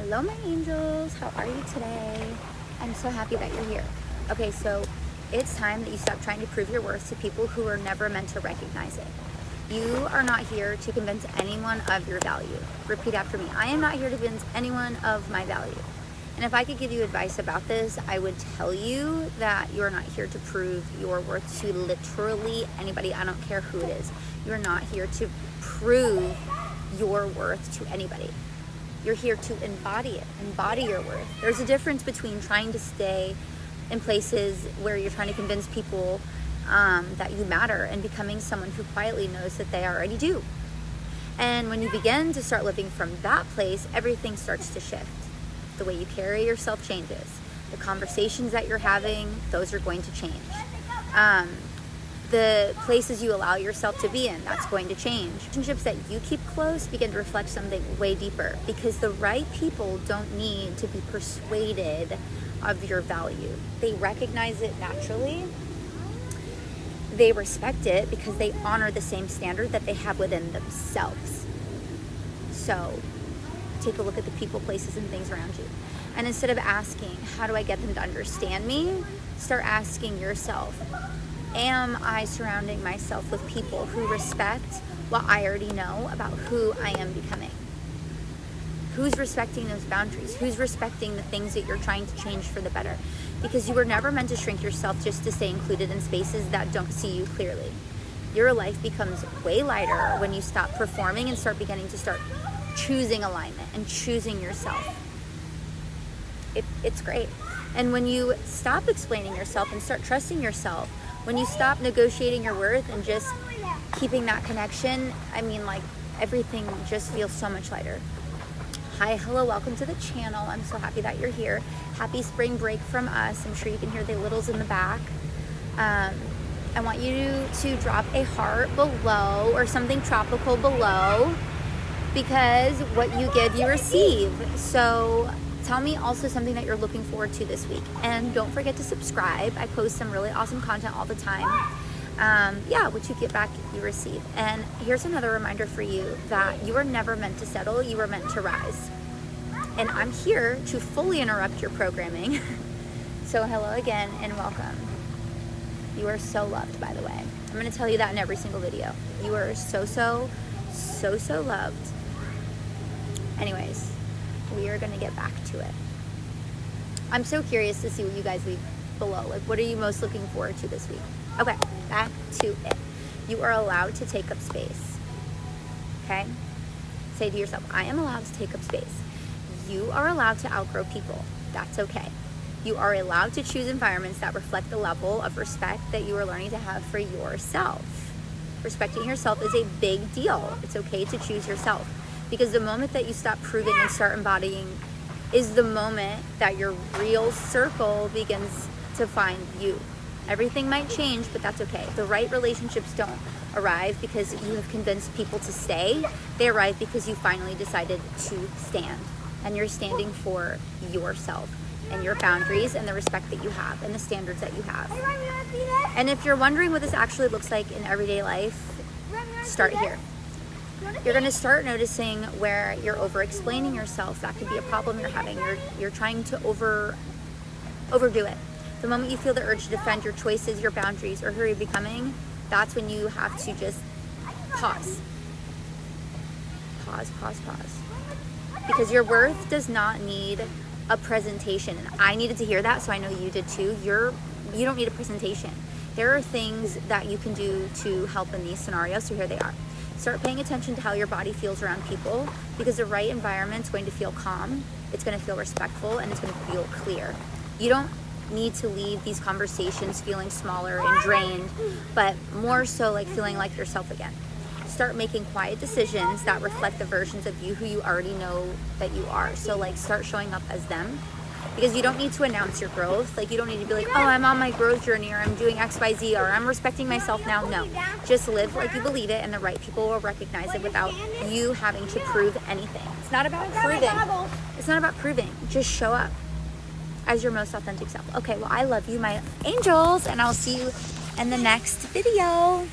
Hello, my angels. How are you today? I'm so happy that you're here. Okay, so it's time that you stop trying to prove your worth to people who are never meant to recognize it. You are not here to convince anyone of your value. Repeat after me. I am not here to convince anyone of my value. And if I could give you advice about this, I would tell you that you are not here to prove your worth to literally anybody. I don't care who it is. You are not here to prove your worth to anybody. You're here to embody it, embody your worth. There's a difference between trying to stay in places where you're trying to convince people that you matter and becoming someone who quietly knows that they already do. And when you begin to start living from that place, everything starts to shift. The way you carry yourself changes. The conversations that you're having, those are going to change. The places you allow yourself to be in, that's going to change. Relationships that you keep close begin to reflect something way deeper, because the right people don't need to be persuaded of your value. They recognize it naturally. They respect it because they honor the same standard that they have within themselves. So take a look at the people, places, and things around you. And instead of asking, how do I get them to understand me? Start asking yourself, am I surrounding myself with people who respect what I already know about who I am becoming? Who's respecting those boundaries? Who's respecting the things that you're trying to change for the better? Because you were never meant to shrink yourself just to stay included in spaces that don't see you clearly. Your life becomes way lighter when you stop performing and start choosing alignment and choosing yourself. It's great. And when you stop explaining yourself and start trusting yourself, when you stop negotiating your worth and just keeping that connection, everything just feels so much lighter. Hi, hello, welcome to the channel. I'm so happy that you're here. Happy spring break from us. I'm sure you can hear the littles in the back. I want you to drop a heart below or something tropical below, because what you give, you receive. So tell me also something that you're looking forward to this week. And don't forget to subscribe. I post some really awesome content all the time. What you get back, you receive. And here's another reminder for you that you are never meant to settle. You are meant to rise. And I'm here to fully interrupt your programming. So hello again and welcome. You are so loved, by the way. I'm going to tell you that in every single video. You are so loved. Anyways, we are going to get back to it. I'm so curious to see what you guys leave below. What are you most looking forward to this week? Okay, back to it. You are allowed to take up space. Okay? Say to yourself, I am allowed to take up space. You are allowed to outgrow people. That's okay. You are allowed to choose environments that reflect the level of respect that you are learning to have for yourself. Respecting yourself is a big deal. It's okay to choose yourself. Because the moment that you stop proving and start embodying is the moment that your real circle begins to find you. Everything might change, but that's okay. The right relationships don't arrive because you have convinced people to stay. They arrive because you finally decided to stand. And you're standing for yourself and your boundaries and the respect that you have and the standards that you have. And if you're wondering what this actually looks like in everyday life, start here. You're going to start noticing where you're over-explaining yourself. That could be a problem you're having. You're trying to overdo it. The moment you feel the urge to defend your choices, your boundaries, or who you're becoming, that's when you have to just pause. Pause. Because your worth does not need a presentation. And I needed to hear that, so I know you did too. You don't need a presentation. There are things that you can do to help in these scenarios, so here they are. Start paying attention to how your body feels around people, because the right environment's going to feel calm, it's going to feel respectful, and it's going to feel clear. You don't need to leave these conversations feeling smaller and drained, but more so like feeling like yourself again. Start making quiet decisions that reflect the versions of you who you already know that you are. So start showing up as them, because you don't need to announce your growth. You don't need to be like, oh, I'm on my growth journey, or I'm doing XYZ, or I'm respecting myself now. No, just live like you believe it, and the right people will recognize it without you having to prove anything. It's not about proving. Just show up as your most authentic self. Okay, well, I love you, my angels, and I'll see you in the next video.